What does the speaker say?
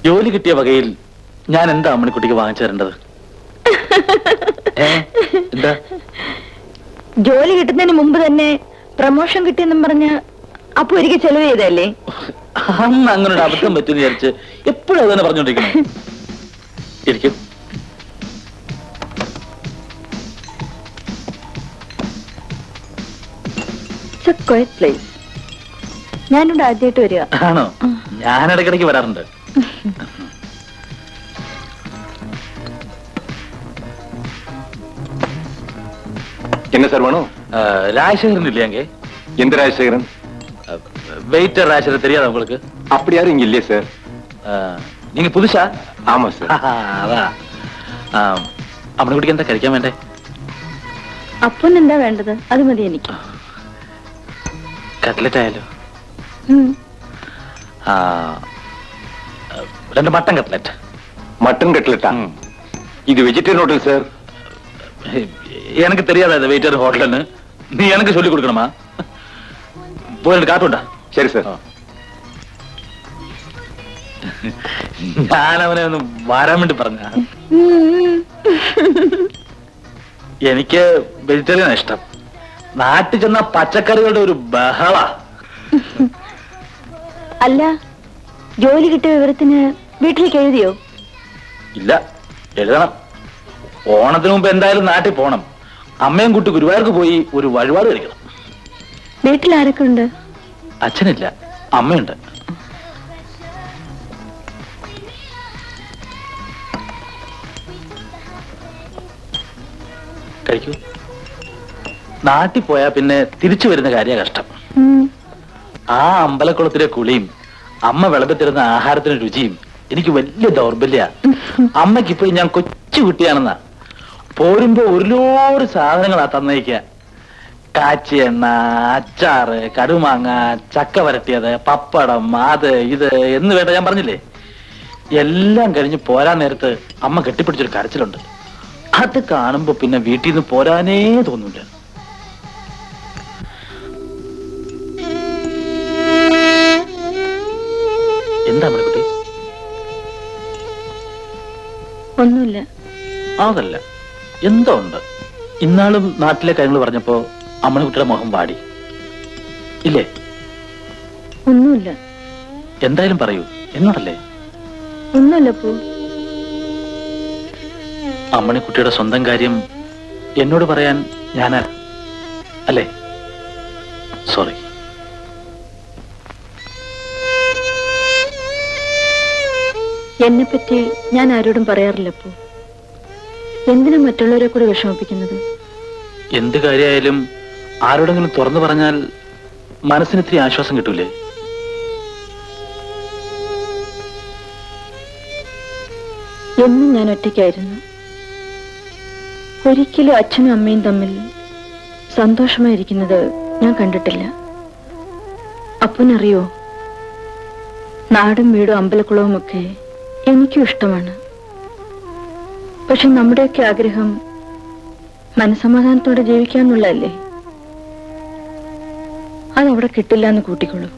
ജോലി കിട്ടിയ വകയിൽ ഞാൻ എന്താ അമ്മണിക്കുട്ടിക്ക് വാങ്ങിച്ചു തരേണ്ടത്? എന്താ? ജോലി കിട്ടുന്നതിന് മുമ്പ് തന്നെ പ്രമോഷൻ കിട്ടിയെന്നും പറഞ്ഞ് അപ്പൊ ഒരിക്കൽ ചെലവ് ചെയ്തല്ലേ? അന്ന് അങ്ങനെ ഒരു അബദ്ധം പറ്റുമെന്ന് വിചാരിച്ച് എപ്പോഴും അത് തന്നെ പറഞ്ഞോണ്ടിരിക്കണം. ഇരിക്കും. ഞാനിവിടെ ആദ്യമായിട്ട് വരിക. ആണോ? ഞാൻ ഇടയ്ക്കിടയ്ക്ക് വരാറുണ്ട്. என்ன சார் வேணும்? ராஜசேகரன் இல்லையாங்க? எந்த ராஜசேகரன்? வெயிட்டர் ராஜசேகரன் தெரியாதா உங்களுக்கு? அப்படி யாரும் இங்க இல்லையே சார். நீங்க புதுசா? ஆமா சார். அதான் അമ്മണിക്കുട്ടിക്ക് എന്താ കഴിക്കാൻ വേണ്ടേ? അപ്പൻ എന്താ വേണ്ടത്? അത് മതി എനിക്ക്. കട്ട്ലറ്റ് ആയാലോ? രണ്ട് മട്ടൻ കട്ട്ലറ്റ്. மட்டன் கட்லெட்டா? இது வெஜிடேரியன் ஹோட்டல் சார். எனக்கு தெரியாதா இது வெயிட்டர் ஹோட்டல்னு? நீ எனக்கு சொல்லி கொடுக்கணுமா? போய் കാട്ടുണ്ടാ. ശരി സാർ. ഞാൻ അവനെ ഒന്ന് വരാൻ വേണ്ടി പറഞ്ഞ. എനിക്ക് വെജിറ്റേറിയൻ ഇഷ്ടം. നാട്ടിൽ ചെന്ന പച്ചക്കറികളുടെ ഒരു ബഹള. അല്ല, ജോലി കിട്ടിയ വിവരത്തിന് വീട്ടിലേക്ക് എഴുതിയോ? ഇല്ല, എഴുതണം. ഓണത്തിന് മുമ്പ് എന്തായാലും നാട്ടിൽ പോണം. അമ്മയും കുട്ടി ഗുരുവായൂർക്ക് പോയി ഒരു വഴിപാട് കഴിക്കണം. വീട്ടിൽ ആരൊക്കെ ഉണ്ട്? അച്ഛനില്ല, അമ്മയുണ്ട്. കഴിക്കൂ. നാട്ടിൽ പോയാ പിന്നെ തിരിച്ചു വരുന്ന കാര്യ കഷ്ടം. ആ അമ്പലക്കുളത്തിലെ കുളിയും അമ്മ വിളമ്പത്തിരുന്ന ആഹാരത്തിന് രുചിയും എനിക്ക് വലിയ ദൗർബല്യ. അമ്മയ്ക്കിപ്പോ ഞാൻ കൊച്ചു കുട്ടിയാണെന്നാ. പോരുമ്പോ ഒരു ലോഡ് സാധനങ്ങളാ തന്നേക്കുക. കാച്ചിയ എണ്ണ, അച്ചാറ്, കടുമാങ്ങ, ചക്ക വരട്ടിയത്, പപ്പടം, അത് ഇത് എന്ന് വേണ്ട ഞാൻ പറഞ്ഞില്ലേ. എല്ലാം കഴിഞ്ഞ് പോരാൻ നേരത്ത് അമ്മ കെട്ടിപ്പിടിച്ചൊരു കരച്ചിലുണ്ട്. അത് കാണുമ്പോ പിന്നെ വീട്ടിൽ നിന്ന് പോരാനേ തോന്നൂല. എന്താ അമ്മണിക്കുട്ടി? ഒന്നുമില്ല. അതല്ല, എന്തോ ഉണ്ട്. ഇന്നാളും നാട്ടിലെ കാര്യങ്ങൾ പറഞ്ഞപ്പോ അമ്മണിക്കുട്ടിയുടെ മുഖം വാടി ഇല്ലേ? ഒന്നുമില്ല. എന്തായാലും പറയൂ, എന്നോടല്ലേ? ഒന്നുമില്ല പോ. അമ്മണിക്കുട്ടിയുടെ സ്വന്തം കാര്യം എന്നോട് പറയാൻ ഞാനാ അല്ലേ? സോറി. എന്നെ പറ്റി ഞാൻ ആരോടും പറയാറില്ല പോ. എന്തിനാ മറ്റുള്ളവരെ കൂടി വിഷമിപ്പിക്കുന്നത്? എന്ത് കാര്യമായാലും ആരോടെങ്കിലും തുറന്നു പറഞ്ഞാൽ മനസ്സിന് ഇത്തിരി ആശ്വാസം കിട്ടൂലേ? എന്നും ഞാൻ ഒറ്റയ്ക്കായിരുന്നു. ഒരിക്കലും അച്ഛനും അമ്മയും തമ്മിൽ സന്തോഷമായിരിക്കുന്നത് ഞാൻ കണ്ടിട്ടില്ല. അപ്പനറിയോ, നാടും വീടും അമ്പലക്കുളവും ഒക്കെ എനിക്കും ഇഷ്ടമാണ്. പക്ഷെ നമ്മുടെയൊക്കെ ആഗ്രഹം മനസമാധാനത്തോടെ ജീവിക്കാന്നുള്ളതല്ലേ. അതവിടെ കിട്ടില്ല എന്ന് കൂട്ടിക്കൊള്ളൂ.